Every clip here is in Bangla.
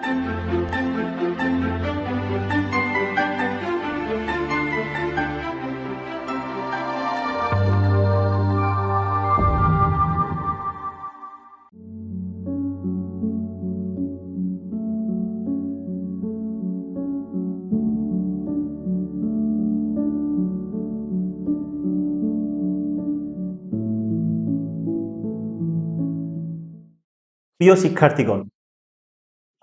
প্রিয় শিক্ষার্থীগণ,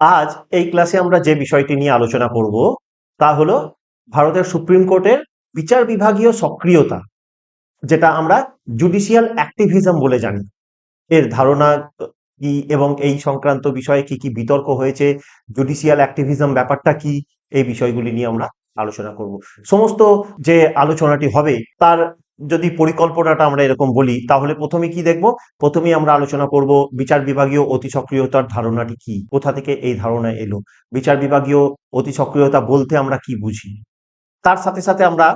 আজ এই ক্লাসে আমরা যে বিষয়টি নিয়ে আলোচনা করব তা হলো ভারতের সুপ্রিম কোর্টের বিচার বিভাগীয় সক্রিয়তা, যেটা আমরা জুডিশিয়াল অ্যাক্টিভিজম বলে জানি। এর ধারণা কি এবং এই সংক্রান্ত বিষয়ে কি কি বিতর্ক হয়েছে, জুডিশিয়াল অ্যাক্টিভিজম ব্যাপারটা কি, এই বিষয়গুলি নিয়ে আমরা আলোচনা করব। সমস্ত যে আলোচনাটি হবে তার যদি পরিকল্পনাটা আমরা এরকম বলি, তাহলে প্রথমে কি দেখব? প্রথমেই আমরা আলোচনা করব বিচার বিভাগীয় অতি সক্রিয়তার ধারণাটি কি, কোথা থেকে এই ধারণা এলো, বিচার বিভাগীয় অতি সক্রিয়তা বলতে আমরা কি বুঝি। তার সাথে সাথে আমরা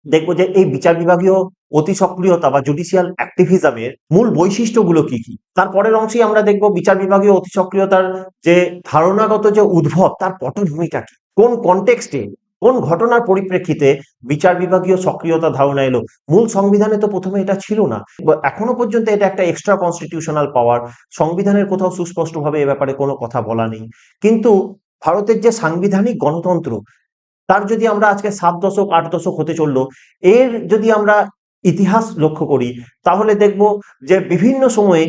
দেখবো যে এই বিচার বিভাগীয় অতি সক্রিয়তা বা জুডিশিয়াল অ্যাক্টিভিজমের মূল বৈশিষ্ট্যগুলো কি কি। তারপরের অংশেই আমরা দেখব বিচার বিভাগীয় অতি সক্রিয়তার যে ধারণাগত যে উদ্ভব, তার পটভূমিকা কি, কোন কনটেক্সটে, কোন ঘটনার পরিপ্রেক্ষিতে বিচার বিভাগীয় সক্রিয়তা ধারণা এলো। মূল সংবিধানে তো প্রথমে এটা ছিল না, এখনো পর্যন্ত এটা একটা এক্সট্রা কনস্টিটিউশনাল পাওয়ার, সংবিধানের কোথাও সুস্পষ্টভাবে এ ব্যাপারে কোনো কথা বলা নেই। কিন্তু ভারতের যে সাংবিধানিক গণতন্ত্র, তার যদি আমরা আজকে 7 দশক 8 দশক হতে চললো, এর যদি আমরা ইতিহাস লক্ষ্য করি, তাহলে দেখব যে বিভিন্ন সময়ে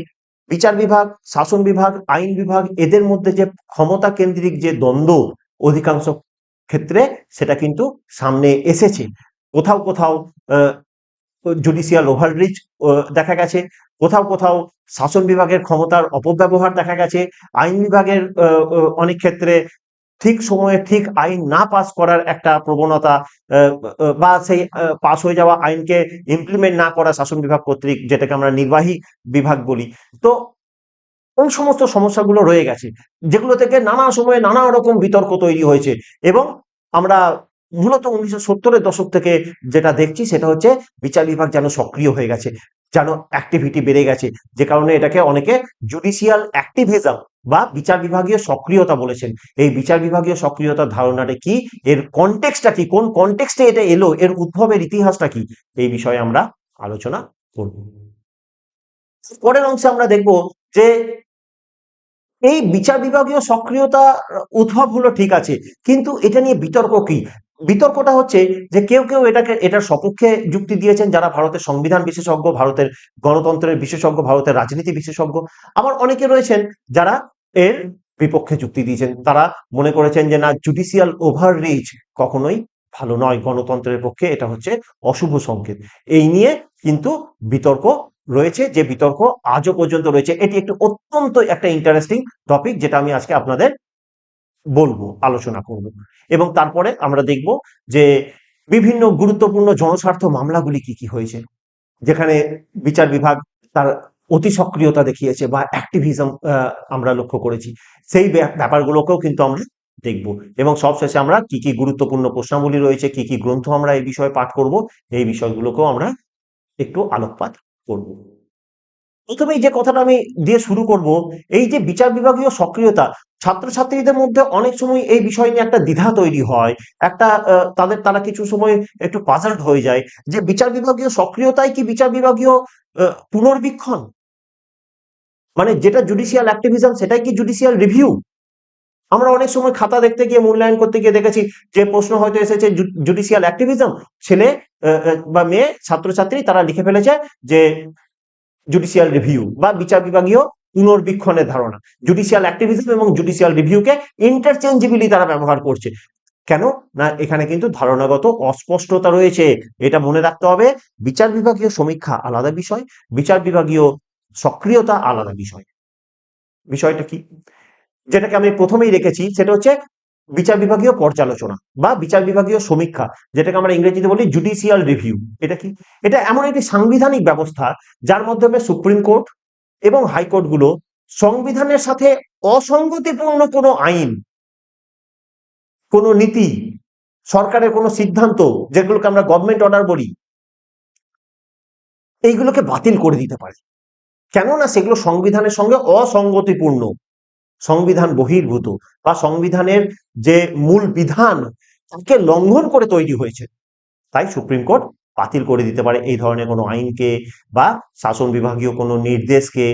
বিচার বিভাগ, শাসন বিভাগ, আইন বিভাগ, এদের মধ্যে যে ক্ষমতা কেন্দ্রিক যে দ্বন্দ্ব অধিকাংশ ক্ষেত্রে সেটা কিন্তু সামনে এসেছে। কোথাও কোথাও জুডিশিয়াল ওভাররিচ দেখা গেছে, কোথাও কোথাও শাসন বিভাগের ক্ষমতার অপব্যবহার দেখা গেছে, আইন বিভাগের অনেক ক্ষেত্রে ঠিক সময়ে ঠিক আইন না পাস করার একটা প্রবণতা, বা সেই পাস হয়ে যাওয়া আইনকে ইমপ্লিমেন্ট না করা শাসন বিভাগ কর্তৃক, যেটাকে আমরা নির্বাহী বিভাগ বলি। তো ওই সমস্ত সমস্যাগুলো রয়ে গেছে, যেগুলো থেকে নানা সময়ে নানা রকম বিতর্ক তৈরি হয়েছে। এবং আমরা মূলত 1970-এর দশক থেকে যেটা দেখছি সেটা হচ্ছে বিচার বিভাগ যেন সক্রিয় হয়ে গেছে, যেন অ্যাক্টিভিটি বেড়ে গেছে, যে কারণে এটাকে অনেকে জুডিশিয়াল অ্যাক্টিভিজম বা বিচার বিভাগীয় সক্রিয়তা বলেছেন। এই বিচার বিভাগীয় সক্রিয়তার ধারণাটা কি, এর কনটেক্সটটা কি, কোন কনটেক্সটে এটা এলো, এর উদ্ভবের ইতিহাসটা কি, এই বিষয়ে আমরা আলোচনা করব। পরের অংশে আমরা দেখব যে এই বিচার বিভাগীয় সক্রিয়তা উদ্ভব হলো ঠিক আছে, কিন্তু এটা নিয়ে বিতর্ক কি? বিতর্কটা হচ্ছে যে কেউ কেউ এটার সপক্ষে যুক্তি দিয়েছেন, যারা ভারতের সংবিধান বিশেষজ্ঞ, ভারতের গণতন্ত্রের বিশেষজ্ঞ, ভারতের রাজনীতি বিশেষজ্ঞ। আবার অনেকে রয়েছেন যারা এর বিপক্ষে যুক্তি দিয়েছেন, তারা মনে করেছেন যে না, জুডিশিয়াল ওভাররিচ কখনোই ভালো নয়, গণতন্ত্রের পক্ষে এটা হচ্ছে অশুভ সংকেত। এই নিয়ে কিন্তু বিতর্ক রয়েছে, যে বিতর্ক আজও পর্যন্ত রয়েছে। এটি একটি অত্যন্ত একটা ইন্টারেস্টিং টপিক, যেটা আমি আজকে আপনাদের বলবো, আলোচনা করব। এবং তারপরে আমরা দেখব যে বিভিন্ন গুরুত্বপূর্ণ জনস্বার্থ মামলাগুলি কি কি হয়েছে, যেখানে বিচার বিভাগ তার অতি সক্রিয়তা দেখিয়েছে বা অ্যাক্টিভিজম আমরা লক্ষ্য করেছি। সেই ব্যাপারগুলোকেও কিন্তু আমরা দেখব। এবং সবশেষে আমরা কি কি গুরুত্বপূর্ণ প্রশ্নাবলী রয়েছে, কি কি গ্রন্থ আমরা এই বিষয়ে পাঠ করব, এই বিষয়গুলোকেও আমরা একটু আলোকপাত করব। প্রথমেই যে কথাটা আমি দিয়ে শুরু করব, এই যে বিচার বিভাগীয় সক্রিয়তা, ছাত্রছাত্রীদের মধ্যে অনেক সময় এই বিষয় নিয়ে একটা দ্বিধা তৈরি হয়, একটা তারা কিছু সময় একটু পাজলড হয়ে যায় যে বিচার বিভাগীয় সক্রিয়তাই কি বিচার বিভাগীয় পুনর্বীক্ষণ, মানে যেটা জুডিশিয়াল অ্যাক্টিভিজম সেটাই কি জুডিশিয়াল রিভিউ। আমরা অনেক সময় খাতা দেখতে গিয়ে, মূল্যায়ন করতে গিয়ে দেখেছি যে প্রশ্ন হয়তো এসেছে জুডিশিয়াল অ্যাক্টিভিজম, ছেলে বা মেয়ে ছাত্রছাত্রী তারা লিখে ফেলেছে যে জুডিশিয়াল রিভিউ বা বিচার বিভাগীয় পুনর্বীক্ষণের ধারণা। জুডিশিয়াল অ্যাক্টিভিজম এবং জুডিশিয়াল রিভিউকে ইন্টারচেঞ্জেবলি তারা ব্যবহার করছে। কেন না, এখানে কিন্তু ধারণাগত অস্পষ্টতা রয়েছে, এটা মনে রাখতে হবে। বিচার বিভাগীয় সমীক্ষা আলাদা বিষয়, বিচার বিভাগীয় সক্রিয়তা আলাদা বিষয়। বিষয়টা কি, যেটাকে আমি প্রথমেই রেখেছি, সেটা হচ্ছে বিচার বিভাগীয় পর্যালোচনা বা বিচার বিভাগীয় সমীক্ষা, যেটাকে আমরা ইংরেজিতে বলি জুডিশিয়াল রিভিউ। এটা কি? এটা এমন একটি সাংবিধানিক ব্যবস্থা যার মাধ্যমে সুপ্রিম কোর্ট এবং হাইকোর্টগুলো সংবিধানের সাথে অসঙ্গতিপূর্ণ কোনো আইন, কোনো নীতি, সরকারের কোনো সিদ্ধান্ত, যেগুলোকে আমরা গভর্নমেন্ট অর্ডার বলি, এইগুলোকে বাতিল করে দিতে পারে। কেননা সেগুলো সংবিধানের সঙ্গে অসঙ্গতিপূর্ণ। সংবিধান বহির্ভূত বা সংবিধানের যে মূল বিধান তাকে লঙ্ঘন করে তৈরি হয়েছে, তাই সুপ্রিম কোর্ট বাতিল করে দিতে পারে এই ধরনের কোনো আইনকে বা শাসন বিভাগীয় কোনো নির্দেশকে।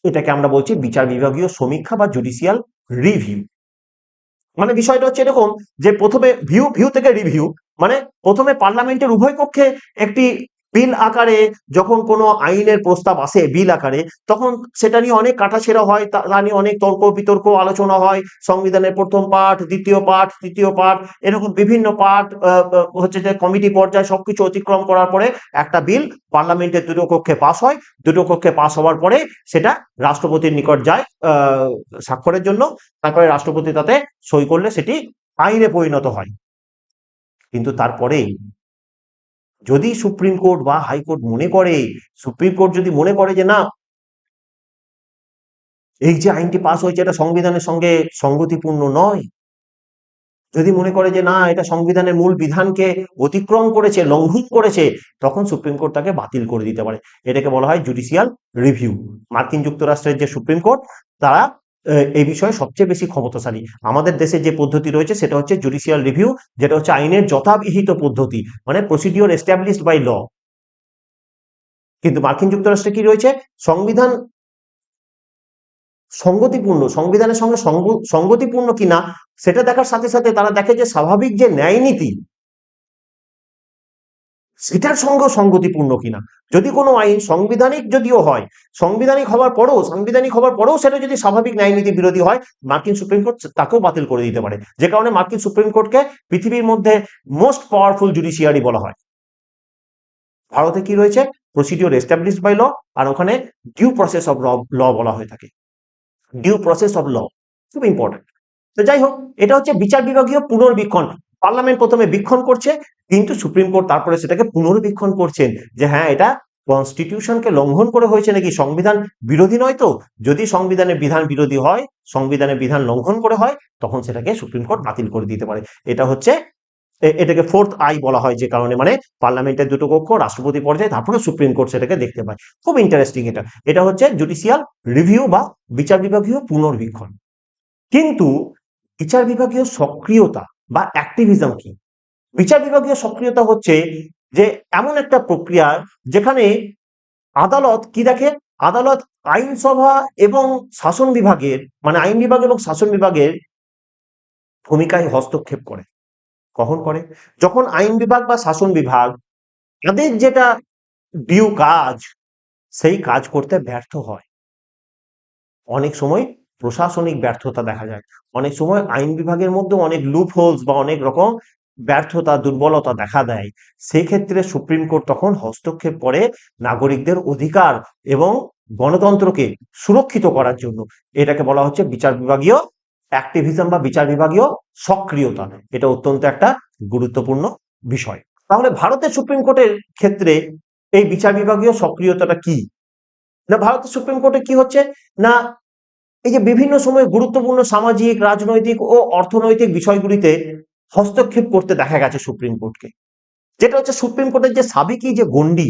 এটাকে আমরা বলছি বিচার বিভাগীয় সমীক্ষা বা জুডিশিয়াল রিভিউ। মানে বিষয়টা হচ্ছে এরকম যে প্রথমে ভিউ ভিউ থেকে রিভিউ, মানে প্রথমে পার্লামেন্টের উভয় পক্ষে একটি বিল আকারে যখন কোনো আইনের প্রস্তাব আসে বিল আকারে, তখন সেটা নিয়ে অনেক কাটাছেঁড়া হয়, তা নিয়ে অনেক তর্ক বিতর্ক আলোচনা হয়। সংবিধানের প্রথম পাঠ, দ্বিতীয় পাঠ, তৃতীয় পাঠ, এরকম বিভিন্ন পাঠ হচ্ছে যে কমিটি পর্যায়ে সবকিছু অতিক্রম করার পরে একটা বিল পার্লামেন্টের দুটো কক্ষে পাস হয়। দুটো কক্ষে পাস হওয়ার পরে সেটা রাষ্ট্রপতির নিকট যায় স্বাক্ষরের জন্য। তারপরে রাষ্ট্রপতি তাতে সই করলে সেটি আইনে পরিণত হয়। কিন্তু তারপরে যদি সুপ্রিম কোর্ট বা হাইকোর্ট মনে করে, সুপ্রিম কোর্ট যদি মনে করে যে না, এই যে আইনটি পাস হয়েছে এটা সংবিধানের সঙ্গে সঙ্গতিপূর্ণ নয়, যদি মনে করে যে না এটা সংবিধানের মূল বিধানকে অতিক্রম করেছে, লঙ্ঘন করেছে, তখন সুপ্রিম কোর্ট তাকে বাতিল করে দিতে পারে। এটাকে বলা হয় জুডিশিয়াল রিভিউ। মার্কিন যুক্তরাষ্ট্রের যে সুপ্রিম কোর্ট তারা এই বিষয়ে সবচেয়ে বেশি ক্ষমতাশালী। আমাদের দেশে যে পদ্ধতি রয়েছে সেটা হচ্ছে জুডিশিয়াল রিভিউ, যেটা হচ্ছে আইনের যথাবিহিত পদ্ধতি, মানে প্রসিডিওর এস্টাবলিশড বাই ল। কিন্তু মার্কিন যুক্তরাষ্ট্রে কি রয়েছে, সংবিধান সঙ্গতিপূর্ণ, সংবিধানের সঙ্গে সঙ্গতিপূর্ণ কিনা সেটা দেখার সাথে সাথে তারা দেখে যে স্বাভাবিক যে ন্যায় নীতি সেটার সঙ্গে সঙ্গতিপূর্ণ কিনা। যদি কোনো আইন সাংবিধানিক যদিও হয়, সাংবিধানিক হওয়ার পরেও সেটা যদি স্বাভাবিক ন্যায় নীতি বিরোধী হয়, মার্কিন সুপ্রিম কোর্ট তাকেও বাতিল করে দিতে পারে। যে কারণে মার্কিন সুপ্রিম কোর্টকে পৃথিবীর মধ্যে মোস্ট পাওয়ারফুল জুডিশিয়ারি বলা হয়। ভারতে কি রয়েছে, প্রসিডিওর এস্টাবলিশড বাই ল, আর ওখানে ডিউ প্রসেস অফ ল বলা হয়ে থাকে। ডিউ প্রসেস অফ ল খুব ইম্পর্টেন্ট। তো যাই হোক, এটা হচ্ছে বিচার বিভাগীয় পুনর্বীক্ষণ। পার্লামেন্ট প্রথমে বীক্ষণ করছে, কিন্তু সুপ্রিম কোর্ট তারপরে সেটাকে পুনর্বীক্ষণ করছেন যে হ্যাঁ এটা কনস্টিটিউশনকে লঙ্ঘন করে হয়েছে নাকি, সংবিধান বিরোধী নয় তো। যদি সংবিধানের বিধান বিরোধী হয়, সংবিধানের বিধান লঙ্ঘন করে হয়, তখন সেটাকে সুপ্রিম কোর্ট বাতিল করে দিতে পারে। এটা হচ্ছে এটাকে ফোর্থ আই বলা হয়, যে কারণে মানে পার্লামেন্টের দুটো কক্ষ, রাষ্ট্রপতি পর্যায়ে, তারপরে সুপ্রিম কোর্ট সেটাকে দেখতে পায়। খুব ইন্টারেস্টিং এটা। এটা হচ্ছে জুডিশিয়াল রিভিউ বা বিচার বিভাগীয় পুনর্বীক্ষণ। কিন্তু বিচার বিভাগীয় সক্রিয়তা বা অ্যাক্টিভিজম কি? বিচার বিভাগীয় সক্রিয়তা হচ্ছে যে এমন একটা প্রক্রিয়া যেখানে আদালত কি দেখে, আদালত আইনসভা এবং শাসন বিভাগের, মানে আইন বিভাগ এবং শাসন বিভাগের ভূমিকায় হস্তক্ষেপ করে। কখন করে? যখন আইন বিভাগ বা শাসন বিভাগ তাদের যেটা ডিউ কাজ সেই কাজ করতে ব্যর্থ হয়। অনেক সময় প্রশাসনিক ব্যর্থতা দেখা যায়, অনেক সময় আইন বিভাগের মধ্যে অনেক লুপ হোলস বা অনেক রকম ব্যর্থতা, দুর্বলতা দেখা দেয়। সেক্ষেত্রে সুপ্রিম কোর্ট তখন হস্তক্ষেপ করে নাগরিকদের অধিকার এবং গণতন্ত্রকে সুরক্ষিত করার জন্য। এটাকে বলা হচ্ছে বিচার বিভাগীয় অ্যাক্টিভিজম বা বিচার বিভাগীয় সক্রিয়তা। এটা অত্যন্ত একটা গুরুত্বপূর্ণ বিষয়। তাহলে ভারতের সুপ্রিম কোর্টের ক্ষেত্রে এই বিচার বিভাগীয় সক্রিয়তাটা কি? না, ভারতের সুপ্রিম কোর্টে কি হচ্ছে না, এই যে বিভিন্ন সময় গুরুত্বপূর্ণ সামাজিক, রাজনৈতিক ও অর্থনৈতিক বিষয়গুলিতে হস্তক্ষেপ করতে দেখা গেছে সুপ্রিম কোর্টকে। যেটা হচ্ছে সুপ্রিম কোর্টের যে সাবেকি যে গণ্ডি,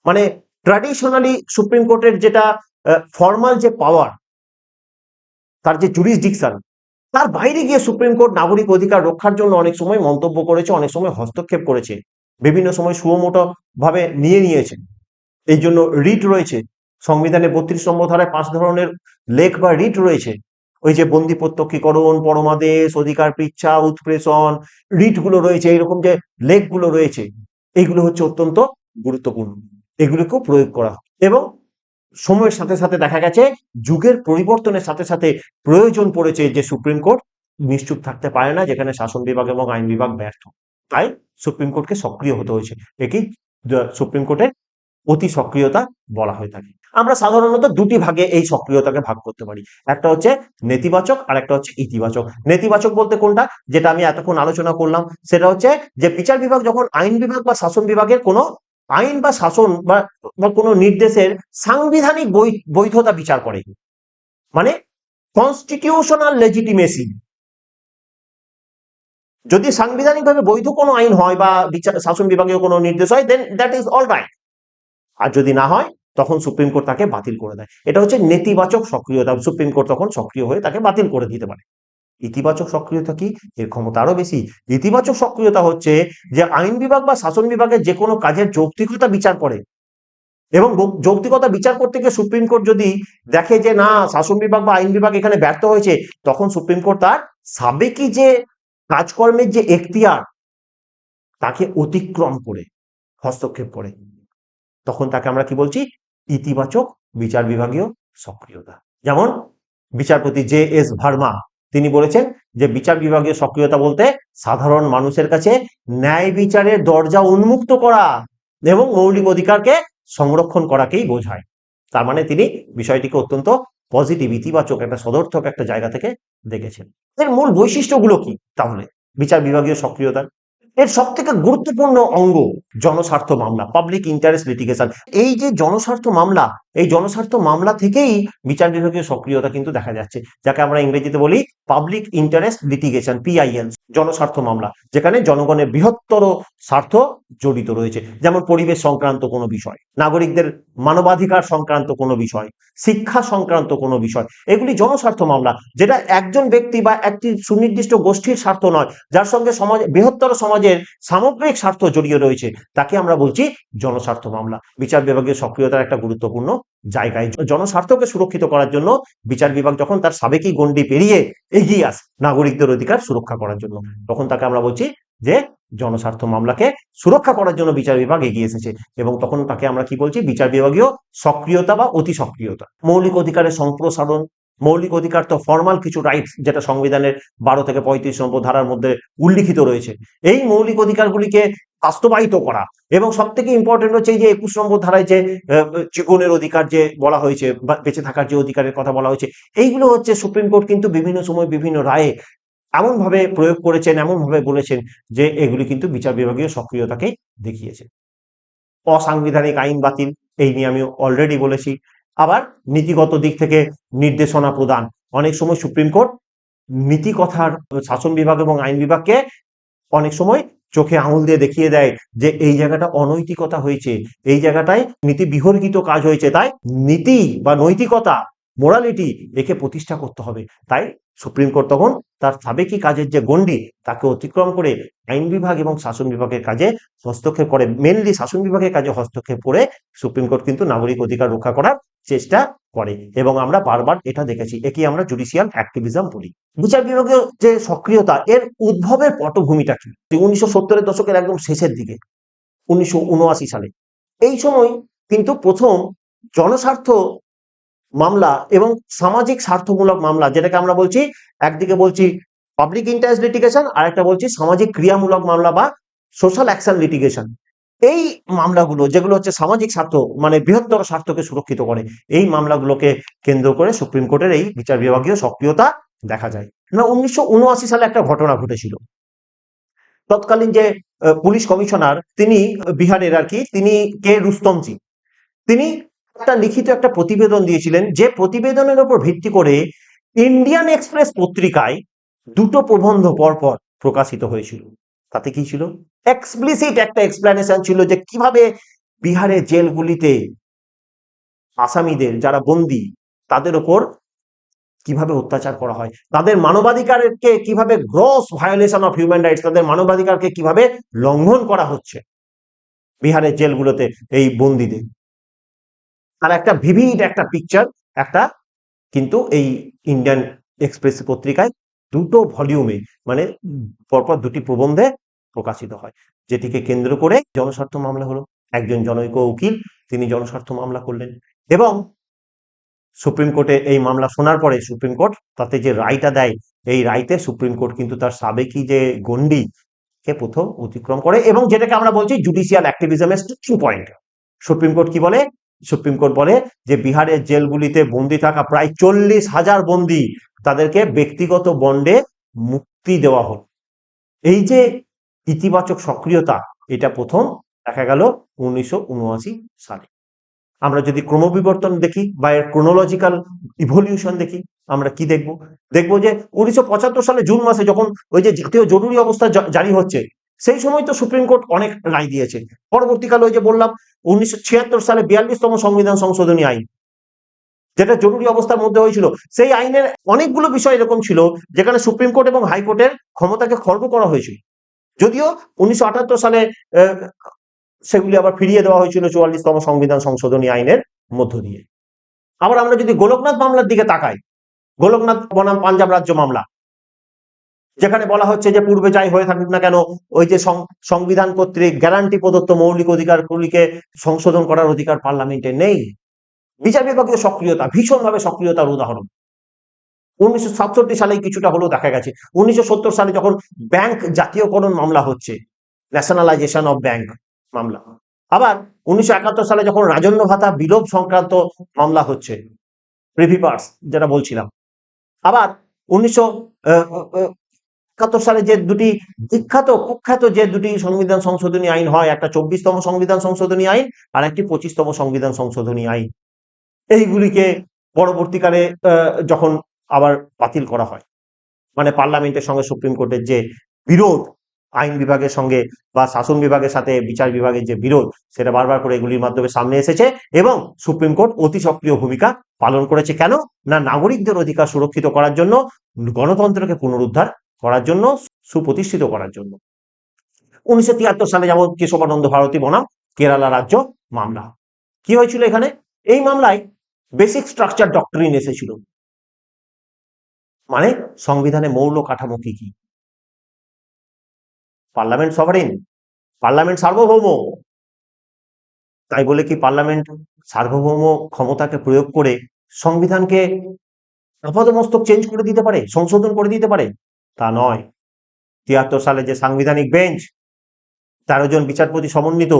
মানে ট্র্যাডিশনালি সুপ্রিম কোর্টের যেটা ফর্মাল যে পাওয়ার, তার যে জুরিসডিকশন, তার বাইরে গিয়ে সুপ্রিম কোর্ট নাগরিক অধিকার রক্ষার জন্য অনেক সময় মন্তব্য করেছে, অনেক সময় হস্তক্ষেপ করেছে, বিভিন্ন সময় সুমোটো ভাবে নিয়েছে। এই জন্য রিট রয়েছে সংবিধানের 32 নম্বর ধারায় 5 ধরনের লেখ বা রিট রয়েছে। ওই যে বন্দি প্রত্যক্ষীকরণ, পরমাদেশ, অধিকার পৃচ্ছা, উৎপ্রেষণ, রিট গুলো রয়েছে, এইরকম যে লেখগুলো রয়েছে, এইগুলো হচ্ছে অত্যন্ত গুরুত্বপূর্ণ। এগুলোকেও প্রয়োগ করা হয় এবং সময়ের সাথে সাথে দেখা গেছে যুগের পরিবর্তনের সাথে সাথে প্রয়োজন পড়েছে যে সুপ্রিম কোর্ট নিশ্চুপ থাকতে পারে না যেখানে শাসন বিভাগ এবং আইন বিভাগ ব্যর্থ, তাই সুপ্রিম কোর্টকে সক্রিয় হতে হয়েছে। একেই সুপ্রিম কোর্টের অতি সক্রিয়তা বলা হয়ে থাকে। আমরা সাধারণত দুটি ভাগে এই সক্রিয়তাকে ভাগ করতে পারি, একটা হচ্ছে নেতিবাচক আর একটা হচ্ছে ইতিবাচক। নেতিবাচক বলতে কোনটা, যেটা আমি এতক্ষণ আলোচনা করলাম, সেটা হচ্ছে যে বিচার বিভাগ যখন আইন বিভাগ বা শাসন বিভাগের কোনো আইন বা শাসন বা কোনো নির্দেশের সাংবিধানিক বৈধতা বিচার করে, মানে কনস্টিটিউশনাল লেজিটিমেসি। যদি সাংবিধানিকভাবে বৈধ কোনো আইন হয় বা বিচার শাসন বিভাগীয় কোনো নির্দেশ হয়, দেন দ্যাট ইজ অল রাইট। আর যদি না হয় তখন সুপ্রিম কোর্ট তাকে বাতিল করে দেয়। এটা হচ্ছে নেতিবাচক সক্রিয়তা, সুপ্রিম কোর্ট তখন সক্রিয় হয়ে তাকে বাতিল করে দিতে পারে। ইতিবাচক সক্রিয়তা কি? এর ক্ষমতা আরো বেশি। ইতিবাচক সক্রিয়তা হচ্ছে যে আইন বিভাগ বা শাসন বিভাগের যে কোনো কাজের যৌক্তিকতা বিচার করে, এবং যৌক্তিকতা বিচার করতে গিয়ে সুপ্রিম কোর্ট যদি দেখে যে না, শাসন বিভাগ বা আইন বিভাগ এখানে ব্যর্থ হয়েছে, তখন সুপ্রিম কোর্ট তার সাবেকি যে কাজকর্মের যে এখতিয়ার তাকে অতিক্রম করে হস্তক্ষেপ করে। তখন তাকে আমরা কি বলছি? ইতিবাচক বিচার বিভাগীয় সক্রিয়তা। যেমন বিচারপতি জে.এস. ভার্মা তিনি বলেছেন যে বিচার বিভাগীয় সক্রিয়তা বলতে সাধারণ মানুষের কাছে ন্যায় বিচারের দরজা উন্মুক্ত করা এবং মৌলিক অধিকারকে সংরক্ষণ করাকেই বোঝায়। তার মানে তিনি বিষয়টিকে অত্যন্ত পজিটিভ, ইতিবাচক একটা সদর্থক একটা জায়গা থেকে দেখেছেন। এর মূল বৈশিষ্ট্যগুলো কি তাহলে বিচার বিভাগীয় সক্রিয়তার? এর সব থেকে গুরুত্বপূর্ণ অঙ্গ জনস্বার্থ মামলা, পাবলিক ইন্টারেস্ট লিটিগেশন। এই যে জনস্বার্থ মামলা, এই জনস্বার্থ মামলা থেকেই বিচার বিভাগীয় সক্রিয়তা কিন্তু দেখা যাচ্ছে, যাকে আমরা ইংরেজিতে বলি পাবলিক ইন্টারেস্ট লিটিগেশন, পিআইএল। জনস্বার্থ মামলা যেখানে জনগণের বৃহত্তর স্বার্থ জড়িত রয়েছে, যেমন পরিবেশ সংক্রান্ত কোনো বিষয়, নাগরিকদের মানবাধিকার সংক্রান্ত কোনো বিষয়, শিক্ষা সংক্রান্ত কোনো বিষয়, এগুলি জনস্বার্থ মামলা, যেটা একজন ব্যক্তি বা একটি সুনির্দিষ্ট গোষ্ঠীর স্বার্থ নয়, যার সঙ্গে সমাজ, বৃহত্তর সমাজের সামগ্রিক স্বার্থ জড়িয়ে রয়েছে, তাকে আমরা বলছি জনস্বার্থ মামলা। বিচার বিভাগীয় সক্রিয়তার একটা গুরুত্বপূর্ণ জায়গায় জনস্বার্থকে সুরক্ষিত করার জন্য বিচার বিভাগ যখন তার সাবেকি গণ্ডি পেরিয়ে এগিয়ে আসে নাগরিকদের অধিকার সুরক্ষা করার জন্য, তখন তাকে আমরা বলছি যে জনস্বার্থ মামলাকে সুরক্ষা করার জন্য বিচার বিভাগ এগিয়ে এসেছে, এবং তখন তাকে আমরা কি বলছি? বিচার বিভাগীয় সক্রিয়তা বা অতি সক্রিয়তা। মৌলিক অধিকারের সম্প্রসারণ, মৌলিক অধিকার তো ফর্মাল কিছু রাইটস, যেটা সংবিধানের 12 থেকে 35 নম্বর ধারার মধ্যে উল্লিখিত রয়েছে। এই মৌলিক অধিকারগুলিকে বাস্তবায়িত করা, এবং সব থেকে ইম্পর্টেন্ট হচ্ছে এই যে 21 নম্বর ধারায় যে জীবনের অধিকার যে বলা হয়েছে, বা বেঁচে থাকার যে অধিকারের কথা বলা হয়েছে, এইগুলো হচ্ছে সুপ্রিম কোর্ট কিন্তু বিভিন্ন সময় বিভিন্ন রায়ে এমন ভাবে প্রয়োগ করেছেন, এমন ভাবে বলেছেন যে এগুলি কিন্তু বিচার বিভাগীয় সক্রিয়তাকেই দেখিয়েছে। অসাংবিধানিক আইন বাতিল, এই নিয়ে আমি অলরেডি বলেছি। আবার নীতিগত দিক থেকে নির্দেশনা প্রদান, অনেক সময় সুপ্রিম কোর্ট নীতি কথার শাসন বিভাগ এবং আইন বিভাগকে অনেক সময় চোখে আঙুল দিয়ে দেখিয়ে দেয় যে এই জায়গাটা অনৈতিকতা হয়েছে, এই জায়গাটায় নীতি বিহর্গিত কাজ হয়েছে, তাই নীতি বা নৈতিকতা, মোরালিটি, একে প্রতিষ্ঠা করতে হবে। তাই সুপ্রিম কোর্ট তখন তার সাবেকি কাজের যে গণ্ডি তাকে অতিক্রম করে আইন বিভাগ এবং শাসন বিভাগের কাজে হস্তক্ষেপ করে, মেনলি শাসন বিভাগের কাজে হস্তক্ষেপ করে সুপ্রিম কোর্ট কিন্তু নাগরিক অধিকার রক্ষা করার চেষ্টা করে, এবং আমরা বারবার এটা দেখেছি। একে আমরা জুডিশিয়াল অ্যাক্টিভিজম বলি। বিচার বিভাগীয় যে সক্রিয়তা, এর উদ্ভবের পটভূমিটা কি? 1970-এর দশকের একদম শেষের দিকে, 1979 সালে, এই সময় কিন্তু প্রথম জনস্বার্থ মামলা এবং সামাজিক স্বার্থমূলক মামলা, যেটাকে আমরা বলছি, একদিকে বলছি পাবলিক ইন্টারেস্ট লিটিগেশন, আর একটা বলছি সামাজিক ক্রিয়ামূলক মামলা বা সোশ্যাল অ্যাকশন লিটিগেশন। এই মামলাগুলো যেগুলো হচ্ছে সামাজিক স্বার্থ, মানে বৃহত্তর স্বার্থকে সুরক্ষিত করে, এই মামলাগুলোকে কেন্দ্র করে সুপ্রিম কোর্টের এই বিচার বিভাগীয় সক্রিয়তা দেখা যায়। না, 1979 সালে একটা ঘটনা ঘটেছিল। তৎকালীন যে পুলিশ কমিশনার, তিনি বিহারের আর কি, তিনি কে রুস্তমজি, তিনি একটা লিখিত একটা প্রতিবেদন দিয়েছিলেন, যে প্রতিবেদনের উপর ভিত্তি করে ইন্ডিয়ান এক্সপ্রেস পত্রিকায় দুটো প্রবন্ধ পরপর প্রকাশিত হয়েছিল। তাতে কি ছিল? এক্সপ্লিসিট একটা এক্সপ্লেনেশন ছিল যে কিভাবে বিহারের জেলগুলিতে আসামিদের, যারা বন্দী, তাদের উপর কিভাবে অত্যাচার করা হয়, তাদের মানবাধিকারকে কিভাবে gross violation of human rights, তাদের মানবাধিকারকে কিভাবে লঙ্ঘন করা হচ্ছে বিহারের জেলগুলোতে এই বন্দীদের। আর একটা ভিভিড একটা পিকচার, একটা কিন্তু এই ইন্ডিয়ান এক্সপ্রেস পত্রিকায় দুটো ভলিউমে, মানে পরপর দুটি প্রবন্ধে প্রকাশিত হয়, যেটিকে কেন্দ্র করে জনস্বার্থ মামলা হলো। একজন জনৈক উকিল তিনি জনস্বার্থ মামলা করলেন, এবং সুপ্রিম কোর্টে এই মামলা শোনার পরে সুপ্রিম কোর্ট তাতে যে রায়টা দেয়, এই রায়তে সুপ্রিম কোর্ট কিন্তু তার সাবেকি যে গণ্ডি কে প্রথম অতিক্রম করে, এবং যেটাকে আমরা বলছি জুডিশিয়াল অ্যাক্টিভিজমের স্টিচিং পয়েন্ট। সুপ্রিম কোর্ট কি বলে? সুপ্রিম কোর্ট বলে যে বিহারের জেলগুলিতে বন্দী থাকা প্রায় 40,000 বন্দী, তাদেরকে ব্যক্তিগত বন্ডে মুক্তি দেওয়া হল। এই যে ইতিবাচক সক্রিয়তা, এটা প্রথম দেখা গেল 1979 সালে। আমরা যদি ক্রমবিবর্তন দেখি বা এর ক্রোনোলজিক্যাল ইভলিউশন দেখি, আমরা কি দেখব? দেখব যে 1975 সালে জুন মাসে যখন ওই যে জাতীয় জরুরি অবস্থা জারি হচ্ছে, সেই সময় তো সুপ্রিম কোর্ট অনেক রায় দিয়েছে। পরবর্তীকালে ওই যে বললাম 1976 সালে 42তম সংবিধান সংশোধনী আইন, যেটা জরুরি অবস্থার মধ্যে হয়েছিল, সেই আইনের অনেকগুলো বিষয় এরকম ছিল যেখানে সুপ্রিম কোর্ট এবং হাইকোর্টের ক্ষমতাকে খর্ব করা হয়েছিল। যদিও 1978 সালে সেগুলি আবার ফিরিয়ে দেওয়া হয়েছিল 44তম সংবিধান সংশোধনী আইনের মধ্য দিয়ে। আবার আমরা যদি গোলকনাথ মামলার দিকে তাকাই, গোলকনাথ বনাম পাঞ্জাব রাজ্য মামলা, যেখানে বলা হচ্ছে যে পূর্বে যাই হয়ে থাকুক না কেন ওই যে সংবিধান কর্তৃক গ্যারান্টি প্রদত্ত মৌলিক অধিকারগুলিকে সংশোধন করার অধিকার পার্লামেন্টে নেই। বিচার বিভাগীয় সক্রিয়তা, ভীষণভাবে সক্রিয়তার উদাহরণ 1967 সালে কিছুটা হলেও দেখা গেছে। 1970 সালে যখন ব্যাংক জাতীয়করণ মামলা হচ্ছে, ন্যাশনালাইজেশন অফ ব্যাংক মামলা, আবার 1971 সালে যখন রাজন্য ভাতা বিলোপ সংক্রান্ত মামলা হচ্ছে, প্রিভিপার্স যেটা বলছিলাম, আবার 1971 সালে যে দুটি বিখ্যাত কুখ্যাত যে দুটি সংবিধান সংশোধনী আইন হয়, একটা 24তম সংবিধান সংশোধনী আইন আর একটি 25তম সংবিধান সংশোধনী আইন, এইগুলিকে পরবর্তীকালে যখন আবার বাতিল করা হয়, মানে পার্লামেন্টের সঙ্গে সুপ্রিম কোর্টের যে বিরোধ, আইন বিভাগের সঙ্গে বা শাসন বিভাগের সাথে বিচার বিভাগের যে বিরোধ, সেটা বারবার করে এগুলির মাধ্যমে সামনে এসেছে এবং সুপ্রিম কোর্ট অতি সক্রিয় ভূমিকা পালন করেছে। কেন না, নাগরিকদের অধিকার সুরক্ষিত করার জন্য, গণতন্ত্রকে পুনরুদ্ধার করার জন্য, সুপ্রতিষ্ঠিত করার জন্য। 1973 সালে যেমন কেশবানন্দ ভারতী বনাম কেরালা রাজ্য মামলা, কি হয়েছিল এখানে? এই মামলায় বেসিক স্ট্রাকচার ডক্ট্রিন এসেছিল, মানে সংবিধানে মৌল কাঠামো কি কি, পার্লামেন্ট সভারেন, পার্লামেন্ট সার্বভৌম, তাই বলে কি পার্লামেন্ট সার্বভৌম ক্ষমতাকে প্রয়োগ করে সংবিধানকে আপাদমস্তক চেঞ্জ করে দিতে পারে, সংশোধন করে দিতে পারে? তা নয়। 73 সালে যে সাংবিধানিক বেঞ্চ, 13 জন বিচারপতি সমন্বিত,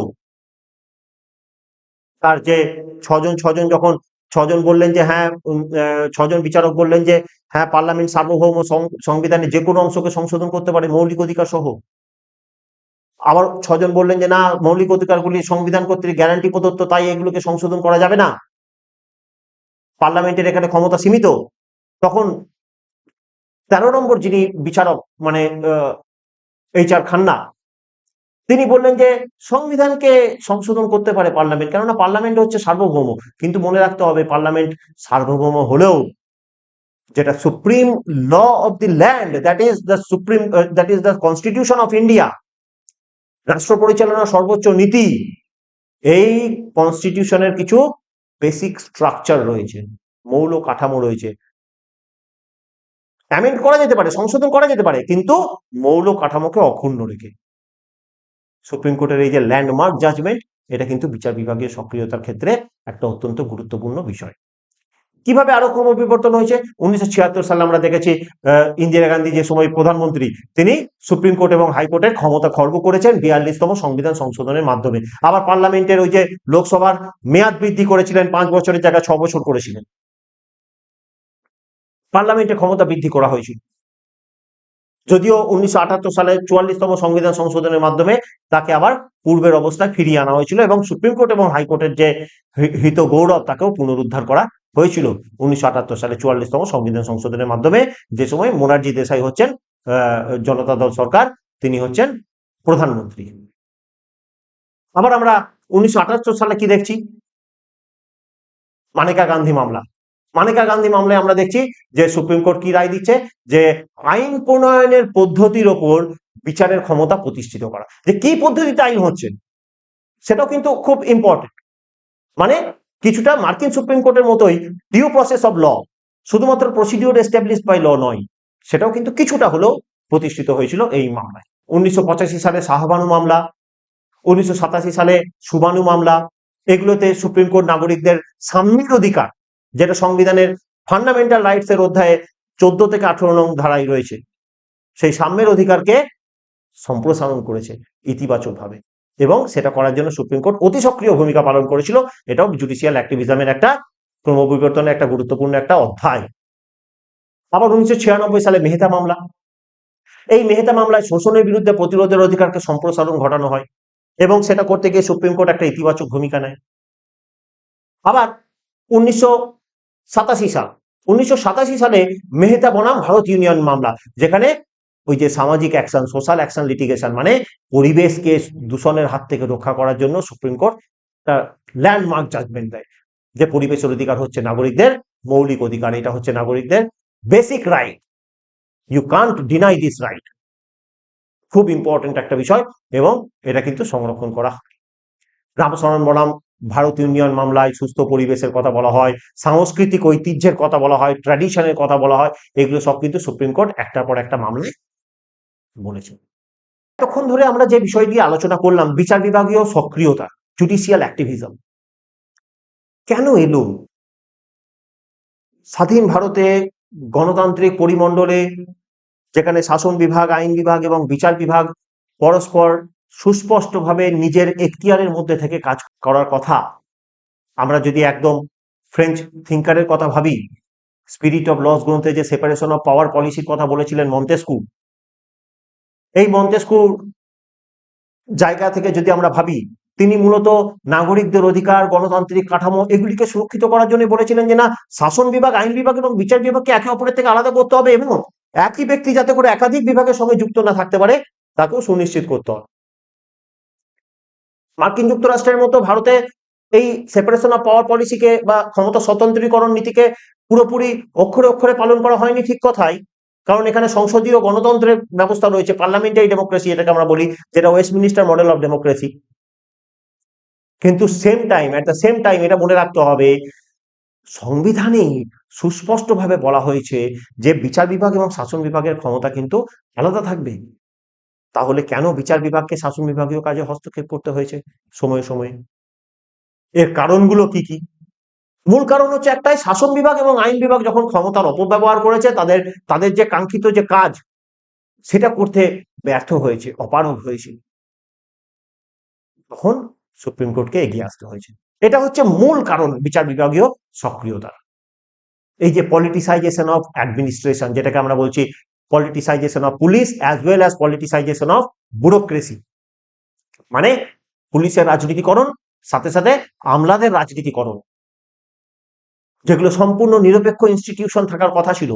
তার যে ছজন যখন ছজন বললেন যে হ্যাঁ, 6জন বিচারক বললেন যে হ্যাঁ পার্লামেন্ট সার্বভৌম, সংবিধানের যে কোনো অংশকে সংশোধন করতে পারে মৌলিক অধিকার সহ। আবার 6জন বললেন যে না, মৌলিক অধিকারগুলি সংবিধান কর্তৃক গ্যারান্টি প্রদত্ত, তাই এগুলোকে সংশোধন করা যাবে না, পার্লামেন্টের এখানে ক্ষমতা সীমিত। তখন 13 নম্বর যিনি বিচারক, মানে HR খান্না, তিনি বললেন যে সংবিধানকে সংশোধন করতে পারে পার্লামেন্ট, কেননা পার্লামেন্ট হচ্ছে সার্বভৌম। কিন্তু মনে রাখতে হবে, পার্লামেন্ট সার্বভৌম হলেও যেটা supreme law of the land, that is the constitution of India, রাষ্ট্র পরিচালনার সর্বোচ্চ নীতি, এই কনস্টিটিউশনের কিছু বেসিক স্ট্রাকচার রয়েছে, মৌল কাঠামো রয়েছে। অ্যামেন্ড করা যেতে পারে, সংশোধন করা যেতে পারে, কিন্তু মৌল কাঠামোকে অক্ষুণ্ণ রেখে। সুপ্রিম কোর্টের এই যে ল্যান্ডমার্ক জাজমেন্ট, এটা কিন্তু বিচার বিভাগীয় সক্রিয়তার ক্ষেত্রে একটা অত্যন্ত গুরুত্বপূর্ণ বিষয়। কিভাবে আরো ক্রম বিবর্তন হয়েছে? 1976 সালে আমরা দেখেছি ইন্দিরা গান্ধী যে সময় প্রধানমন্ত্রী, তিনি সুপ্রিম কোর্ট এবং হাইকোর্টের ক্ষমতা খর্ব করেছেন 42তম সংবিধান সংশোধনের মাধ্যমে। আবার পার্লামেন্টের ওই যে লোকসভার মেয়াদ বৃদ্ধি করেছিলেন, 5 বছরের জায়গায় 6 বছর করেছিলেন। পার্লামেন্টের ক্ষমতা বৃদ্ধি করা হয়েছিল, যদিও 1978 সালে 44তম সংবিধান সংশোধনের মাধ্যমে তাকে আবার পূর্বের অবস্থায় ফিরিয়ে আনা হয়েছিল এবং সুপ্রিম কোর্ট এবং হাইকোর্টের যে হিত গৌরব, তাকেও পুনরুদ্ধার করা হয়েছিল 1978 সালে 44তম সংবিধান সংশোধনের মাধ্যমে, যে সময় মোরারজি দেশাই হচ্ছেন জনতা দল সরকার, তিনি হচ্ছেন প্রধানমন্ত্রী। আবার আমরা 1978 সালে কি দেখছি? মানেকা গান্ধী মামলা। মানেকা গান্ধী মামলায় আমরা দেখছি যে সুপ্রিম কোর্ট কি রায় দিচ্ছে, যে আইন প্রণয়নের পদ্ধতির ওপর বিচারের ক্ষমতা প্রতিষ্ঠিত করা, যে কি পদ্ধতিতে আইন হচ্ছে সেটাও কিন্তু খুব ইম্পর্টেন্ট। মানে কিছুটা মার্কিন সুপ্রিম কোর্টের মতোই ডিউ প্রসেস অফ ল, শুধুমাত্র প্রসিডিউর এস্টাবলিশড বাই ল নয়, সেটাও কিন্তু কিছুটা হলেও প্রতিষ্ঠিত হয়েছিল এই মামলায়। 1985 সালে শাহবানু মামলা, 1987 সালে সুবানু মামলা, এগুলোতে সুপ্রিম কোর্ট নাগরিকদের সাম্যের অধিকার, যেটা সংবিধানের ফান্ডামেন্টাল রাইটস এর অধ্যায়ে 14 থেকে 18 নং ধারায় রয়েছে, সেই সাম্যের অধিকারকে সম্প্রসারণ করেছে ইতিবাচকভাবে, এবং সেটা করার জন্য সুপ্রিম কোর্ট অতি সক্রিয় ভূমিকা পালন করেছিল। এটাও জুডিশিয়াল অ্যাক্টিভিজমের একটা ক্রমবিবর্তনের একটা গুরুত্বপূর্ণ একটা অধ্যায়। আবার 1996 সালে মেহতা মামলা, এই মেহতা মামলায় শোষণের বিরুদ্ধে প্রতিরোধের অধিকারকে সম্প্রসারণ ঘটানো হয় এবং সেটা করতে গিয়ে সুপ্রিম কোর্ট একটা ইতিবাচক ভূমিকা নেয়। আবার 1987 সালে মেহতা বনাম ভারত ইউনিয়ন মামলা, যেখানে ওই যে সামাজিক অ্যাকশন, সোশ্যাল অ্যাকশন লিটিগেশন, মানে পরিবেশকে দূষণের হাত থেকে রক্ষা করার জন্য সুপ্রিম কোর্ট একটা ল্যান্ডমার্ক জাজমেন্ট দেয় যে পরিবেশের অধিকার হচ্ছে নাগরিকদের মৌলিক অধিকার, এটা হচ্ছে নাগরিকদের basic right, you can't deny this right. খুব ইম্পর্টেন্ট একটা বিষয়, এবং এটা কিন্তু সংরক্ষণ করা হয়। রামশরণ বনাম ভারতীয় ইউনিয়ন মামলায় সুস্থ পরিবেশের কথা বলা হয়, সাংস্কৃতিক ঐতিহ্যের কথা বলা হয়, ট্র্যাডিশনের কথা বলা হয়, এগুলো সব কিন্তু সুপ্রিম কোর্ট একটার পর একটা মামলায় বলেছে। এতক্ষণ ধরে আমরা যে বিষয় নিয়ে আলোচনা করলাম, বিচার বিভাগীয় সক্রিয়তা, জুডিশিয়াল অ্যাক্টিভিজম, কেন এলো? স্বাধীন ভারতে গণতান্ত্রিক পরিমণ্ডলে, যেখানে শাসন বিভাগ, আইন বিভাগ এবং বিচার বিভাগ পরস্পর সুস্পষ্টভাবে নিজের এখতিয়ারের মধ্যে থেকে কাজ করার কথা, আমরা যদি একদম ফ্রেঞ্চ থিঙ্কারের কথা ভাবি, স্পিরিট অফ লস গ্রন্থে যে সেপারেশন অফ পাওয়ার পলিসির কথা বলেছিলেন মন্তেস্কু, এই মন্তেস্কুর জায়গা থেকে যদি আমরা ভাবি, তিনি মূলত নাগরিকদের অধিকার, গণতান্ত্রিক কাঠামো এগুলিকে সুরক্ষিত করার জন্য বলেছিলেন যে না, শাসন বিভাগ, আইন বিভাগ এবং বিচার বিভাগকে একে অপরের থেকে আলাদা করতে হবে, এবং একই ব্যক্তি যাতে করে একাধিক বিভাগের সঙ্গে যুক্ত না থাকতে পারে তাকেও সুনিশ্চিত করতে হবে। মার্কিন যুক্তরাষ্ট্রের মতো ভারতে এই সেপারেশন অফ পাওয়ার পলিসিকে বা ক্ষমতা স্বতন্ত্রীকরণ নীতিকে পুরোপুরি অক্ষরে অক্ষরে পালন করা হয়নি, ঠিক কথাই, কারণ এখানে সংসদীয় গণতন্ত্রের ব্যবস্থা রয়েছে, পার্লামেন্টারি ডেমোক্রেসি এটাকে আমরা বলি, যেটা ওয়েস্টমিনিস্টার মডেল অফ ডেমোক্রেসি। কিন্তু অ্যাট দ্য সেম টাইম এটা মনে রাখতে হবে, সংবিধানে সুস্পষ্টভাবে বলা হয়েছে যে বিচার বিভাগ এবং শাসন বিভাগের ক্ষমতা কিন্তু আলাদা থাকবে। তাহলে কেন বিচার বিভাগকে শাসন বিভাগীয় কাজে হস্তক্ষেপ করতে হয়েছে সময়ে সময়ে? এর কারণগুলো কি কি? মূল কারণ হচ্ছে একটাই, শাসন বিভাগ এবং আইন বিভাগ যখন ক্ষমতার অপব্যবহার করেছে, তাদের তাদের যে কাঙ্ক্ষিত যে কাজ সেটা করতে ব্যর্থ হয়েছে, অপারগ হয়েছে, তখন সুপ্রিম কোর্টকে এগিয়ে আসতে হয়েছে। এটা হচ্ছে মূল কারণ বিচার বিভাগীয় সক্রিয়তা। এই যে পলিটিসাইজেশন অফ অ্যাডমিনিস্ট্রেশন, যেটাকে আমরা বলছি politicisation of police as well as politicization of bureaucracy, মানে পুলিশের রাজনীতিকরণ, সাথে সাথে আমলাদের রাজনীতিকরণ, যেগুলো সম্পূর্ণ নিরপেক্ষ ইনস্টিটিউশন থাকার কথা ছিল,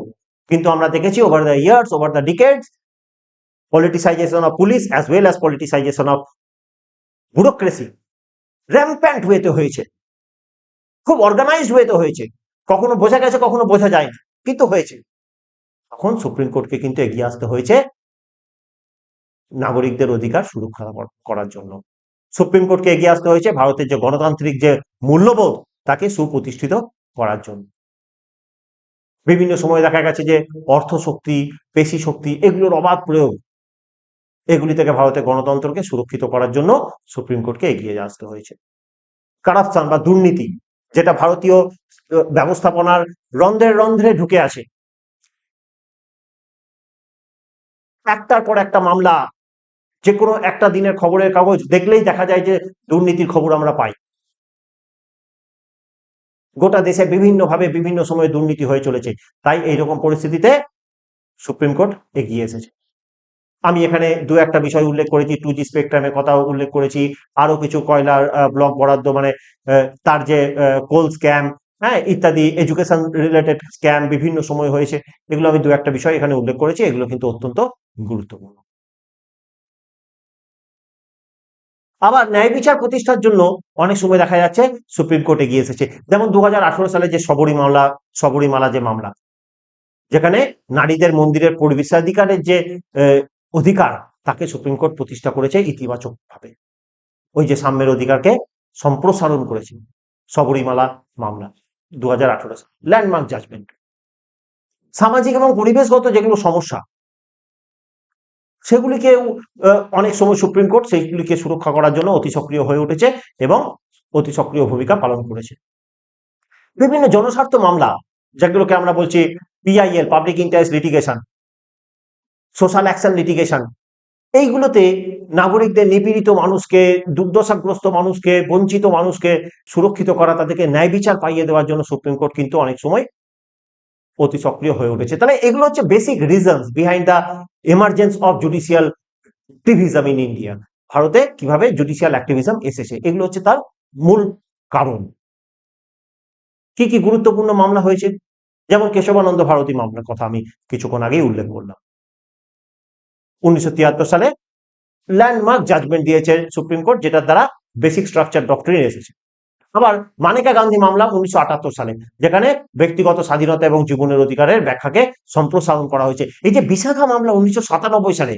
কিন্তু আমরা দেখেছি over the years, over the decades, politicization of police as well as politicization of bureaucracy rampant ওয়েতে হয়েছে, খুব অর্গানাইজড ওয়েতে হয়েছে, কখনো বোঝা গেছে কখনো বোঝা যায় না, কিন্তু হয়েছে। তখন সুপ্রিম কোর্টকে কিন্তু এগিয়ে আসতে হয়েছে নাগরিকদের অধিকার সুরক্ষা করার জন্য। সুপ্রিম কোর্টকে এগিয়ে আসতে হয়েছে ভারতের যে গণতান্ত্রিক যে মূল্যবোধ তাকে সুপ্রতিষ্ঠিত করার জন্য। বিভিন্ন সময় দেখা গেছে যে অর্থ শক্তি, পেশি শক্তি এগুলোর অবাধ প্রয়োগ, এগুলি থেকে ভারতের গণতন্ত্রকে সুরক্ষিত করার জন্য সুপ্রিম কোর্টকে এগিয়ে আসতে হয়েছে। কারাপশন বা দুর্নীতি, যেটা ভারতীয় ব্যবস্থাপনার রন্ধ্রে রন্ধ্রে ঢুকে আছে, একটার পর একটা মামলা, যে কোনো একটা দিনের খবরের কাগজ দেখলেই দেখা যায় যে দুর্নীতির খবর আমরা পাই। গোটা দেশে বিভিন্নভাবে বিভিন্ন সময়ে দুর্নীতি হয়ে চলেছে, তাই এইরকম পরিস্থিতিতে সুপ্রিম কোর্ট এগিয়ে এসেছে। আমি এখানে দু একটা বিষয় উল্লেখ করেছি, 2G স্পেকট্রামের কথাও উল্লেখ করেছি, আরো কিছু কয়লার ব্লক বরাদ্দ, মানে তার যে কোল স্ক্যাম, হ্যাঁ, ইত্যাদি এডুকেশন রিলেটেড স্ক্যাম বিভিন্ন সময় হয়েছে, এগুলো আমি দু একটা বিষয় এখানে উল্লেখ করেছি, এগুলো কিন্তু অত্যন্ত গুরুত্বপূর্ণ। আবার ন্যায় বিচার প্রতিষ্ঠার জন্য অনেক সময় দেখা যাচ্ছে সুপ্রিম কোর্ট এগিয়ে এসেছে, যেমন 2018 সালে যে সবরীমালা যে মামলা, যেখানে নারীদের মন্দিরের প্রবেশাধিকারের যে অধিকার তাকে সুপ্রিম কোর্ট প্রতিষ্ঠা করেছে ইতিবাচক ভাবে, ওই যে সাম্যের অধিকারকে সম্প্রসারণ করেছে সবরীমালা মামলা 2018 সালে, ল্যান্ডমার্ক জাজমেন্ট। সামাজিক এবং পরিবেশগত যেগুলো সমস্যা, সেগুলিকে অনেক সময় সুপ্রিম কোর্ট সেইগুলিকে সুরক্ষা করার জন্য অতি সক্রিয় হয়ে উঠেছে এবং অতি সক্রিয় ভূমিকা পালন করেছে। বিভিন্ন জনস্বার্থ মামলা, যেগুলোকে আমরা বলছি PIL, public interest litigation, social action litigation, এইগুলোতে নাগরিকদের, নিপীড়িত মানুষকে, দুর্দশাগ্রস্ত মানুষকে, বঞ্চিত মানুষকে সুরক্ষিত করা, তাদেরকে ন্যায় বিচার পাইয়ে দেওয়ার জন্য সুপ্রিম কোর্ট কিন্তু অনেক সময় অতি সক্রিয় হয়ে উঠেছে। তাহলে এগুলো হচ্ছে basic reasons behind the emergence of judicial activism in India. ভারতে কিভাবে জুডিশিয়াল অ্যাক্টিভিজম এসেছে, এগুলো হচ্ছে তার মূল কারণ। কি কি গুরুত্বপূর্ণ মামলা হয়েছে, যেমন কেশবানন্দ ভারতী মামলার কথা আমি কিছুক্ষণ আগেই উল্লেখ করলাম। 1973 সালে ল্যান্ডমার্ক জাজমেন্ট দিয়েছে সুপ্রিম কোর্ট, যেটার দ্বারা বেসিক স্ট্রাকচার ডক্ট্রিন এসেছে। আবার মানেকা গান্ধী মামলা 1978 সালে, যেখানে ব্যক্তিগত স্বাধীনতা এবং জীবনের অধিকারের ব্যাখ্যাকে সম্প্রসারণ করা হয়েছে। এই যে বিশাখা মামলা 1997 সালে,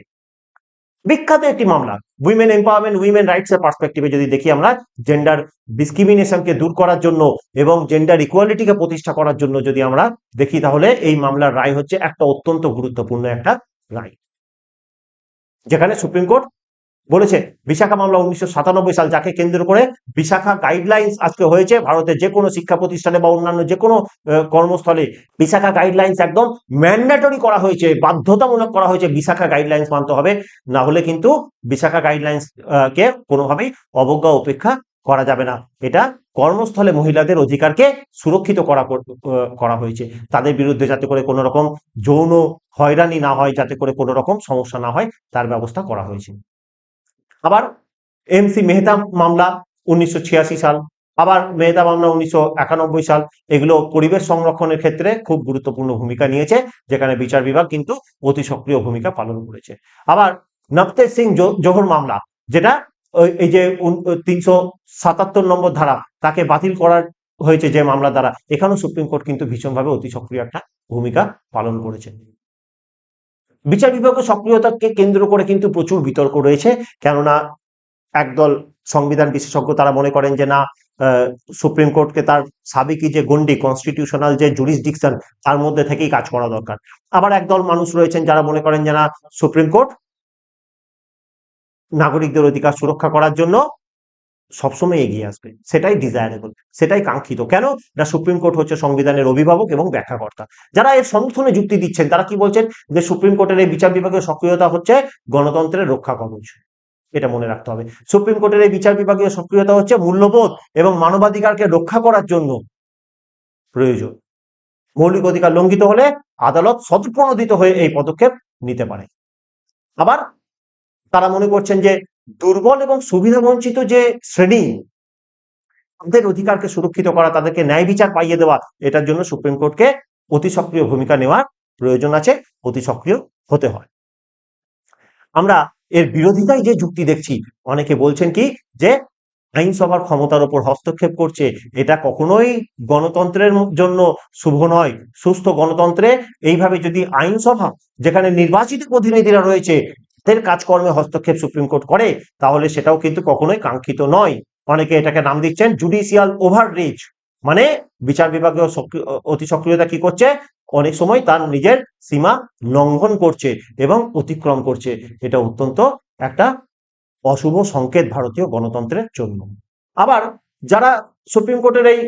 বিখ্যাত একটি মামলা, উইমেন এম্পাওয়ারমেন্ট, উইমেন রাইটস এর পার্সপেক্টিভে যদি দেখি আমরা, জেন্ডার ডিসক্রিমিনেশনকে দূর করার জন্য এবং জেন্ডার ইকুয়ালিটিকে প্রতিষ্ঠা করার জন্য যদি আমরা দেখি, তাহলে এই মামলার রায় হচ্ছে একটা অত্যন্ত গুরুত্বপূর্ণ একটা রায়, যেখানে সুপ্রিম কোর্ট বলেছে বিশাখা মামলা 1997 সাল, যাকে কেন্দ্র করে বিশাখা গাইডলাইন্স আজকে হয়েছে ভারতের যে কোনো শিক্ষা প্রতিষ্ঠানে বা অন্যান্য যে কোনো কর্মস্থলে। বিশাখা গাইডলাইন্স একদম ম্যান্ডেটরি করা হয়েছে, বাধ্যতামূলক করা হয়েছে, বিশাখা গাইডলাইন্স মানতে হবে, না হলে কিন্তু বিশাখা গাইডলাইন্স কে কোনোভাবেই অবজ্ঞা উপেক্ষা করা যাবে না। এটা কর্মস্থলে মহিলাদের অধিকারকে সুরক্ষিত করা হয়েছে, তাদের বিরুদ্ধে যাতে করে কোনো রকম যৌন হয়রানি না হয়, যাতে করে কোনো রকম সমস্যা না হয়, তার ব্যবস্থা করা হয়েছে। আবার এমসি মেহতা মামলা 1986 সাল, আবার মেহতা মামলা 1991 সাল, এগুলো পরিবেশ সংরক্ষণের ক্ষেত্রে খুব গুরুত্বপূর্ণ ভূমিকা নিয়েছে, যেখানে বিচার বিভাগ কিন্তু অতি সক্রিয় ভূমিকা পালন করেছে। আবার নবতেজ সিং জোহর মামলা, যেটা এই যে 377 নম্বর ধারা, তাকে বাতিল করার হয়েছে যে মামলা দ্বারা, এখানেও সুপ্রিম কোর্ট কিন্তু ভীষণভাবে অতি সক্রিয় একটা ভূমিকা পালন করেছে। বিচার বিভাগের সক্রিয়তাকে কেন্দ্র করে কিন্তু প্রচুর বিতর্ক রয়েছে, কেননা একদল সংবিধান বিশেষজ্ঞ তারা মনে করেন যে না, সুপ্রিম কোর্টকে তার সাবেকি যে গন্ডি, কনস্টিটিউশনাল যে জুরিসডিকশন, তার মধ্যে থেকেই কাজ করা দরকার। আবার একদল মানুষ রয়েছেন যারা মনে করেন যে না, সুপ্রিম কোর্ট নাগরিকদের অধিকার সুরক্ষা করার জন্য সবসময় এগিয়ে আসবে, সেটাই ডিজায়ারেবল, সেটাই কাঙ্ক্ষিত। কেন না, সুপ্রিম কোর্ট হচ্ছে সংবিধানের অভিভাবক এবং ব্যাখ্যাকর্তা। যারা এর সমর্থনে যুক্তি দিচ্ছেন তারা কি বলছেন, যে সুপ্রিম কোর্টের এই বিচার বিভাগের সক্রিয়তা হচ্ছে গণতন্ত্রের রক্ষা কবচ। এটা মনে রাখতে হবে, সুপ্রিম কোর্টের এই বিচার বিভাগীয় সক্রিয়তা হচ্ছে মূল্যবোধ এবং মানবাধিকারকে রক্ষা করার জন্য প্রয়োজন। মৌলিক অধিকার লঙ্ঘিত হলে আদালত স্বতঃপ্রণোদিত হয়ে এই পদক্ষেপ নিতে পারে। আবার তারা মনে করছেন যে দুর্বল এবং সুবিধা বঞ্চিত যে শ্রেণী, তাদের অধিকারকে সুরক্ষিত করা, তাদেরকে ন্যায় বিচার পাইয়ে দেওয়া, এটার জন্য সুপ্রিম কোর্টকে অতি সক্রিয় ভূমিকা নেওয়ার প্রয়োজন আছে, অতি সক্রিয় হতে হয়। আমরা এর বিরোধিতায় যে যুক্তি দেখছি, অনেকে বলছেন কি যে আইনসভার ক্ষমতার উপর হস্তক্ষেপ করছে, এটা কখনোই গণতন্ত্রের জন্য শুভ নয়। সুস্থ গণতন্ত্রে এইভাবে যদি আইনসভা, যেখানে নির্বাচিত প্রতিনিধিরা রয়েছে, তাদের কাজকর্মে হস্তক্ষেপ সুপ্রিম কোর্ট করে, তাহলে সেটাও কিন্তু কখনোই কাঙ্ক্ষিত নয়। অনেকে এটাকে নাম দিচ্ছেন জুডিশিয়াল ওভাররিচ, মানে বিচার বিভাগীয় অতি সক্রিয়তা কি করছে, অনেক সময় তার নিজের সীমা লঙ্ঘন করছে এবং অতিক্রম করছে। এটা অত্যন্ত একটা অশুভ সংকেত ভারতীয় গণতন্ত্রের জন্য। আবার যারা সুপ্রিম কোর্টের এই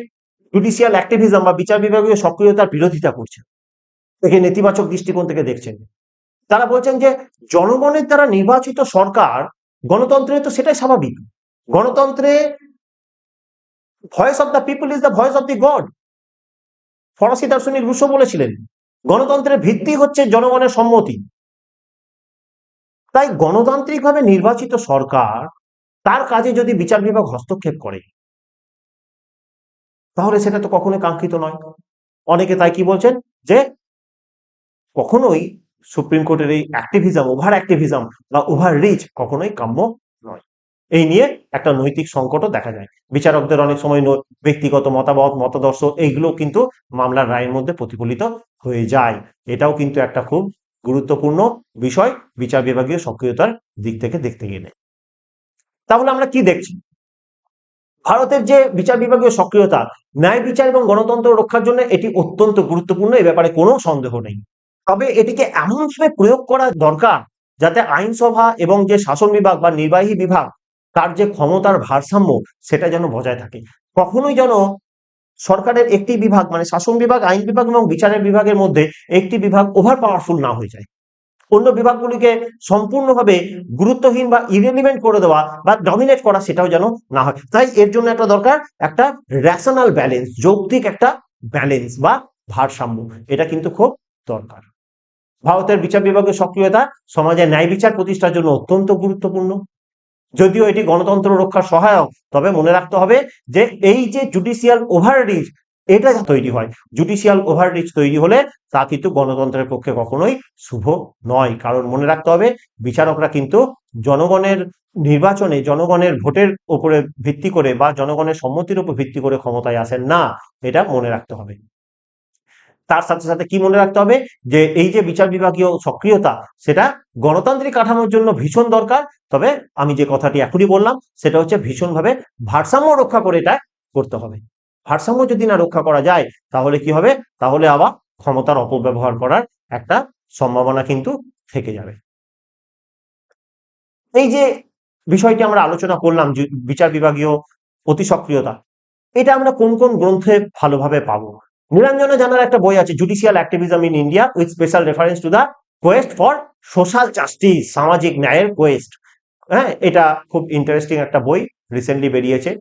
জুডিশিয়াল অ্যাক্টিভিজম বা বিচার বিভাগীয় সক্রিয়তার বিরোধিতা করছে, একে নেতিবাচক দৃষ্টিকোণ থেকে দেখছেন, তারা বলছেন যে জনগণের দ্বারা নির্বাচিত সরকার, গণতন্ত্রে তো সেটাই স্বাভাবিক। গণতন্ত্রে voice of the people is the voice of the god, ফরাসি দার্শনিক রুশো বলেছিলেন। গণতন্ত্রের ভিত্তি হচ্ছে জনগণের সম্মতি। তাই গণতান্ত্রিকভাবে নির্বাচিত সরকার, তার কাজে যদি বিচার বিভাগ হস্তক্ষেপ করে, তাহলে সেটা তো কখনোই কাঙ্ক্ষিত নয়। অনেকে তাই কি বলছেন, যে কখনোই সুপ্রিম কোর্টের এই অ্যাক্টিভিজম, ওভার অ্যাক্টিভিজম বা ওভার রিচ কখনোই কাম্য নয়। এই নিয়ে একটা নৈতিক সংকটও দেখা যায়। বিচারকদের অনেক সময় ব্যক্তিগত মতামত, মতাদর্শ, এইগুলো কিন্তু মামলার রায়ের মধ্যে প্রতিফলিত হয়ে যায়। এটাও কিন্তু একটা খুব গুরুত্বপূর্ণ বিষয় বিচার বিভাগীয় সক্রিয়তার দিক থেকে দেখতে গেলে। তাহলে আমরা কি দেখছি, ভারতের যে বিচার বিভাগীয় সক্রিয়তা, ন্যায় বিচার এবং গণতন্ত্র রক্ষার জন্য এটি অত্যন্ত গুরুত্বপূর্ণ, এ ব্যাপারে কোনো সন্দেহ নেই। তবে এটিকে এমনভাবে প্রয়োগ করা দরকার যাতে আইনসভা এবং যে শাসন বিভাগ বা নির্বাহী বিভাগ, তার যে ক্ষমতার ভারসাম্য, সেটা যেন বজায় থাকে। কখনোই যেন সরকারের একটি বিভাগ, মানে শাসন বিভাগ, আইন বিভাগ এবং বিচারের বিভাগের মধ্যে একটি বিভাগ ওভার পাওয়ারফুল না হয়ে যায়, অন্য বিভাগগুলিকে সম্পূর্ণভাবে গুরুত্বহীন বা ইরেলিভেন্ট করে দেওয়া বা ডমিনেট করা, সেটাও যেন না হয়। তাই এর জন্য একটা দরকার একটা রেশনাল ব্যালেন্স, যৌক্তিক একটা ব্যালেন্স বা ভারসাম্য, এটা কিন্তু খুব দরকার। ভারতের বিচার বিভাগের সক্রিয়তা সমাজে ন্যায় বিচার প্রতিষ্ঠার জন্য অত্যন্ত গুরুত্বপূর্ণ। যদিও এটি গণতন্ত্র রক্ষার সহায়ক, তবে মনে রাখতে হবে যে এই যে জুডিশিয়াল ওভাররিচ, এটা তৈরি হয়, জুডিশিয়াল ওভাররিচ তৈরি হলে তা কিন্তু গণতন্ত্রের পক্ষে কখনোই শুভ নয়। কারণ মনে রাখতে হবে, বিচারকরা কিন্তু জনগণের নির্বাচনে, জনগণের ভোটের উপরে ভিত্তি করে বা জনগণের সম্মতির উপর ভিত্তি করে ক্ষমতায় আসেন না, এটা মনে রাখতে হবে। তার সাথে সাথে কি মনে রাখতে হবে, যে এই যে বিচার বিভাগীয় সক্রিয়তা, সেটা গণতান্ত্রিক কাঠামোর জন্য ভীষণ দরকার। তবে আমি যে কথাটি এখনই বললাম, সেটা হচ্ছে ভীষণভাবে ভারসাম্য রক্ষা করে এটা করতে হবে। ভারসাম্য যদি না রক্ষা করা যায়, তাহলে কি হবে, তাহলে আবার ক্ষমতার অপব্যবহার করার একটা সম্ভাবনা কিন্তু থেকে যাবে। এই যে বিষয়টি আমরা আলোচনা করলাম, বিচার বিভাগীয় অতি সক্রিয়তা, এটা আমরা কোন কোন গ্রন্থে ভালোভাবে পাবো? নীলাঞ্জনা জানার একটা বই আছে, judicial activism in India with special reference to the Quest for social justice, সামাজিক ন্যায়ের কোয়েস্ট। হ্যাঁ, এটা খুব ইন্টারেস্টিং একটা বই, রিসেন্টলি বেরিয়েছে।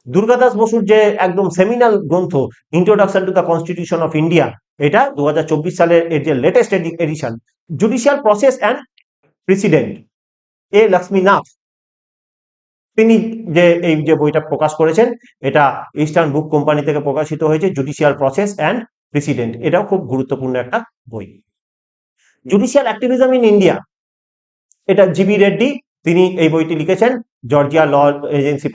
দুর্গাদাস বসুর যে একদম সেমিনাল গ্রন্থ, introduction to the constitution of India, এটা 2024 সালের এর যে latest edition, judicial process and president, A Lakshminath, তিনি এই যে বইটা প্রকাশ করেছেন, এটা ইস্টার্ন বুক কোম্পানি থেকে প্রকাশিত হয়েছে, জুডিশিয়াল প্রসেস অ্যান্ড প্রেসিডেন্ট। এটাও খুব গুরুত্বপূর্ণ একটা বই। জুডিশিয়াল অ্যাক্টিভিজম ইন ইন্ডিয়া, এটা জিবি রেড্ডি, তিনি এই বইটি লিখেছেন, জর্জিয়া ল এজেন্সি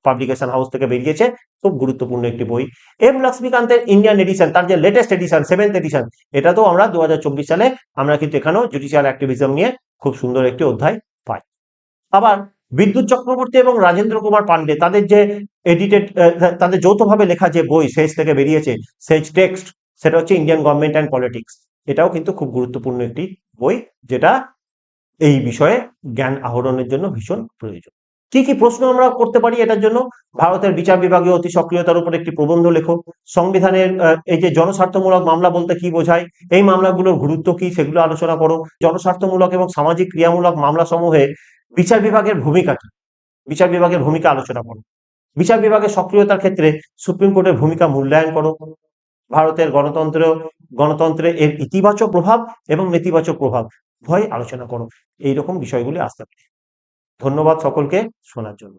পাবলিকেশন হাউস থেকে বেরিয়েছে, খুব গুরুত্বপূর্ণ একটি বই। এম লক্ষ্মীকান্তের ইন্ডিয়ান এডিশন, তার যে লেটেস্ট এডিশন, 7th এডিশন, এটা তো আমরা 2024 সালে আমরা কিন্তু এখানেও জুডিশিয়াল অ্যাক্টিভিজম নিয়ে খুব সুন্দর একটি অধ্যায় পাই। আবার বিদ্যুৎ চক্রবর্তী এবং রাজেন্দ্র কুমার পান্ডে, তাদের যে এডিটেড, তাদের যৌথভাবে লেখা যে বই সেজ থেকে বেরিয়েছে, সেজ টেক্সট, সেটা হচ্ছে ইন্ডিয়ান গভর্নমেন্ট অ্যান্ড পলিটিক্স। এটাও কিন্তু খুব গুরুত্বপূর্ণ একটি বই, যেটা এই বিষয়ে জ্ঞান আহরণের জন্য ভীষণ প্রয়োজন। কি কি প্রশ্ন আমরা করতে পারি এটার জন্য? ভারতের বিচার বিভাগীয় অতি সক্রিয়তার উপর একটি প্রবন্ধ লেখো। সংবিধানের এই যে জনস্বার্থমূলক মামলা বলতে কি বোঝায়, এই মামলাগুলোর গুরুত্ব কি, সেগুলো আলোচনা করো। জনস্বার্থমূলক এবং সামাজিক ক্রিয়ামূলক মামলা সমূহে বিচার বিভাগের ভূমিকা কি, বিচার বিভাগের ভূমিকা আলোচনা করো। বিচার বিভাগের সক্রিয়তার ক্ষেত্রে সুপ্রিম কোর্টের ভূমিকা মূল্যায়ন করো। ভারতের গণতন্ত্রে এর ইতিবাচক প্রভাব এবং নেতিবাচক প্রভাব উভয় আলোচনা করো। এইরকম বিষয়গুলি আসতে পারে। ধন্যবাদ সকলকে শোনার জন্য।